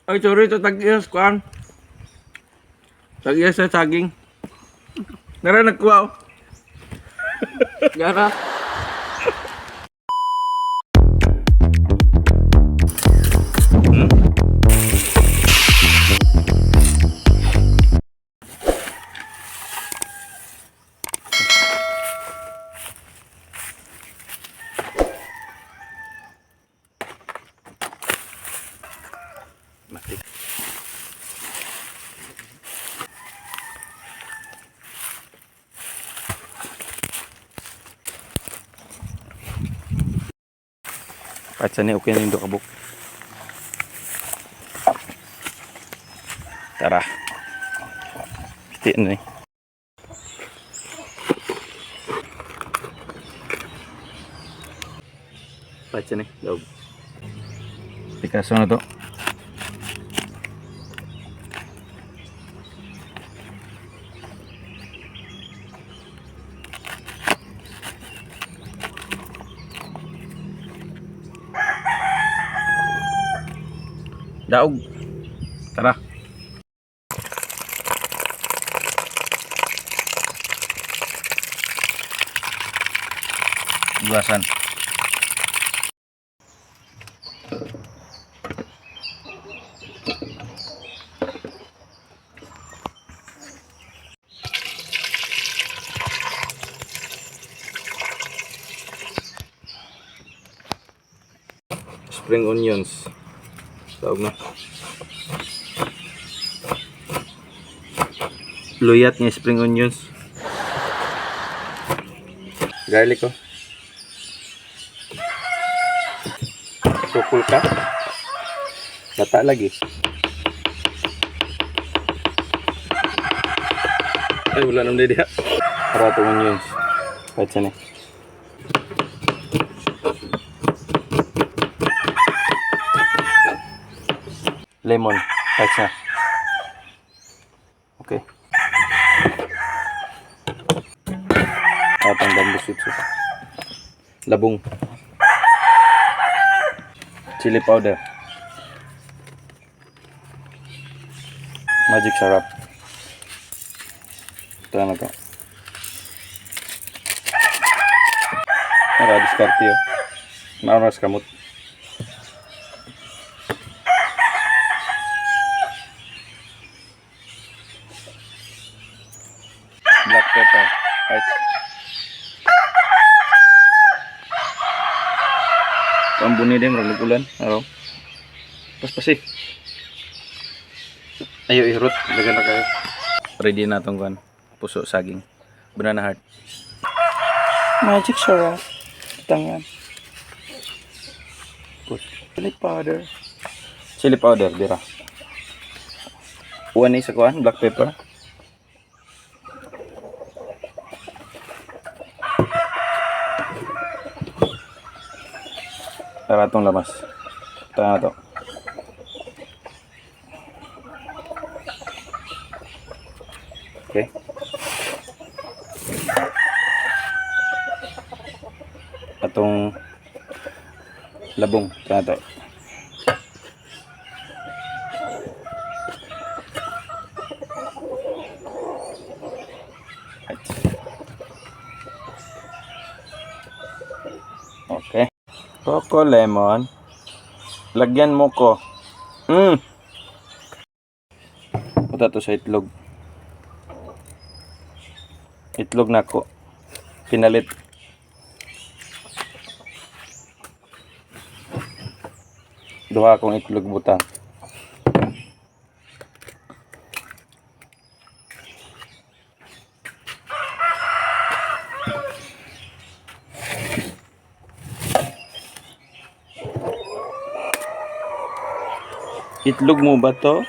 Ay, sorry, ito tag-iyas, kuan. Tag-iyas sa saging. Nara, nagkuha, oh. Gara. Matik. Kahit saan okay na yung kabuk. Tara. Kitiin na eh. Kahit saan eh. Loob. Picasso na to. Daog. Tara. Buasan. Spring onions. Tawag na. Luyat ng spring onions. Garlic oh. Sukul ka. Bata lagi. Ay, wala naman dia. Para itong onions. Kahit saan eh. Lemon. Kahit saan. Okay. Atang bamboo sitso. Labong. Chili powder. Magic syrup. Ito na to. Para diskarte yun. Maaras kamot. Black pepper. Right. Pambuni din, marag ulan. Araw. Pas-pasik. Ayo irot. Lagan na kayo. Ready na itong kuhan. Puso, saging. Banana heart. Magic syrup. Tangan. Put. Chili powder. Chili powder, dira. Uwan ni sa kuhan. Black pepper. Tara itong lamas. Ito na ito. Okay. Itong labong. Ito na ito. Okay. Coco lemon. Lagyan mo ko. Punta to sa itlog. Itlog na ko. Pinalit. Duha akong itlog butang. Itlog mo ba to?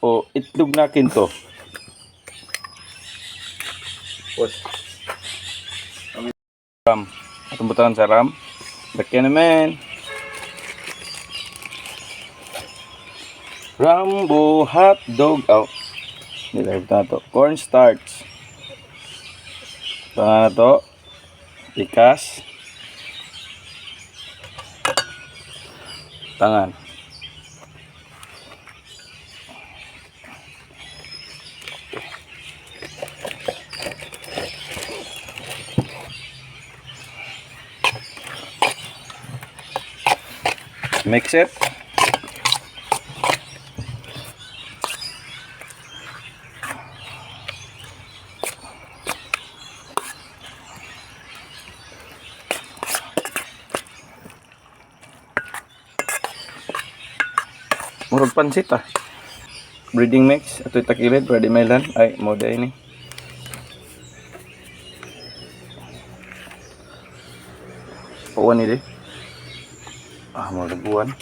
O itlog nakin to? Pos. Ram. Atong butangan sa ram. Bakyan naman. Rambo hotdog. Oh. Nilagay na to. Cornstarch. Ito na to. Pikas. Tangan. Mix it. Murag pansit ah. Breeding mix ato'y takilid ready mailan ay moda ini. Puwan ni di. Ah, murag buwan.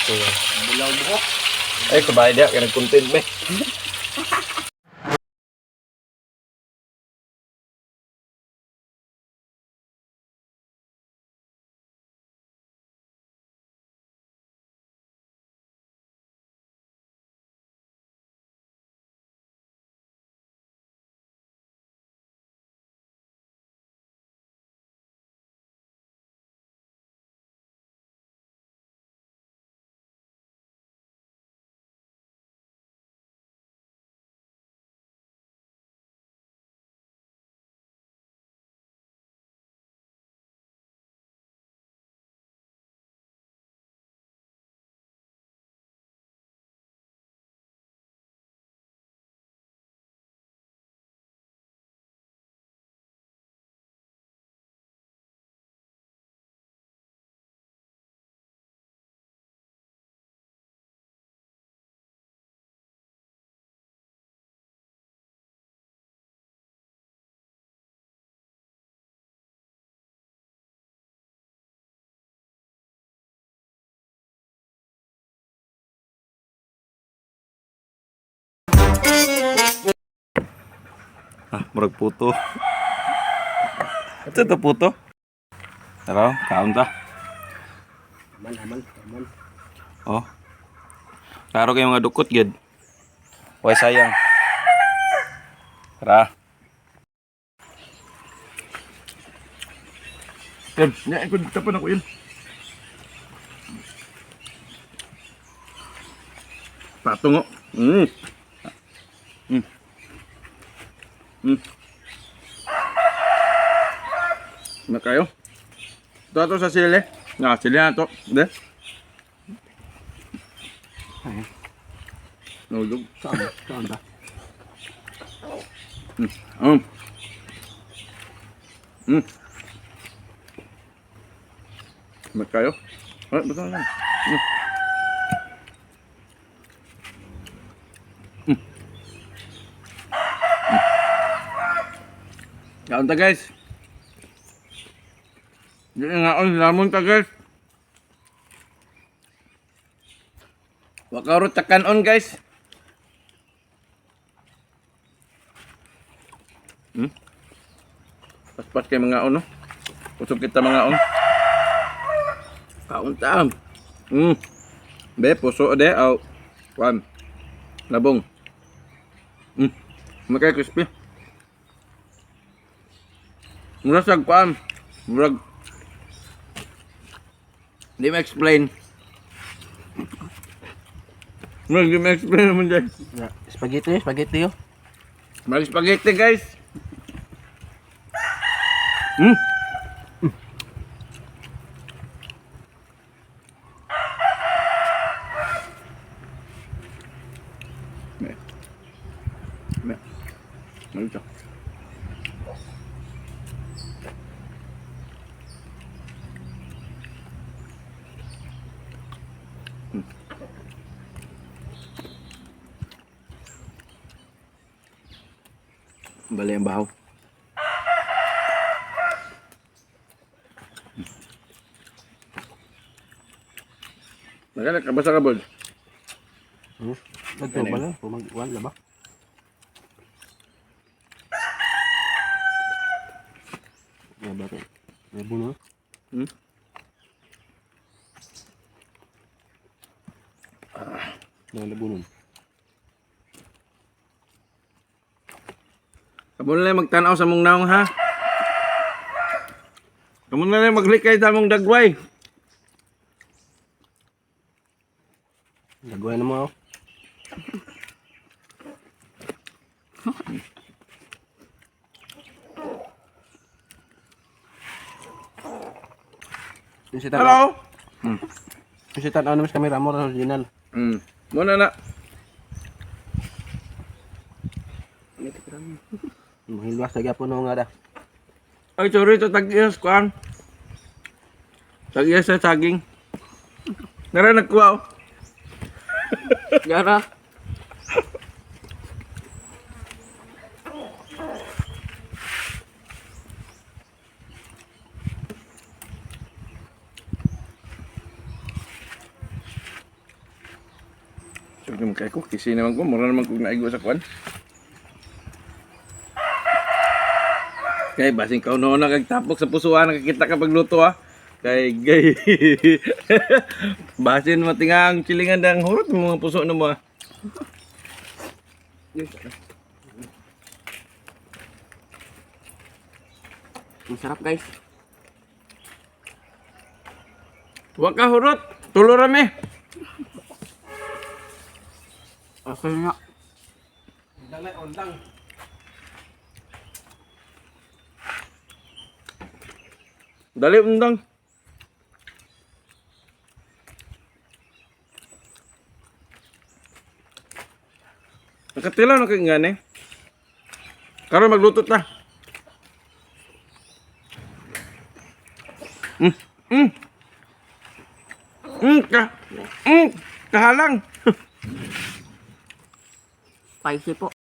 Bulaw buhok. Ay kabay dia kaya nag-content be. Ah, murag puto. Ito to puto. Tara, kaon ta. Aman. Oh. Klaro kayo mga dukot gid. Way sayang. Tara. Yan, ikut tapan ako yun. Patong oh. Na kayo? Ito sa sili. Nga, sili na ito. De. Nulog. Saan ba? Na kayo? Ah, betul na. Kaon ta guys. Di nga on lamon ta guys. Wakarot takan on guys. Paspas kay mga ono. Pusog kita mga on. Kaon tam. Be puso de aw. Kwan. Labong. Makay crispy. Mura sa kwan. Murag. Di ma-explain. Murag di ma-explain naman dyan. Spaghetti yo. Murag spaghetti guys. Malito. Bali ang bahaw. Maganda ka basa ka bod. Ito ba lang? Pumagwan ba? Ya ba ito? May buno? May buno. Kamu na lang magtanaw sa mong naong ha. Kamu na lang maglikay sa mong dagway. Nagawin na mo ako. Yung si Hello? Yung si Tanaw naman sa camera mo, original. Muna na. Mahilwas lagi po nung nga da. Ay, sorry to tag-iyas kuan. Tag-iyas sa saging. Nara nagkuha oh. Gara. Sabi naman kaya ko, kisi naman ko, mura naman kong naigo sa kuan. Kay basing ka noon nagtapok sa pusuan nakakita ka pagluto ha. Kay gay. Basin matingang cilingan dang hurot mo mga puso na mo. Masarap guys. Wa ka hurot, tulo rami. Okay nga. Dali undang. Nakatilaw na kay ngani. Karon magluto ta. Kahalang. Spicy po.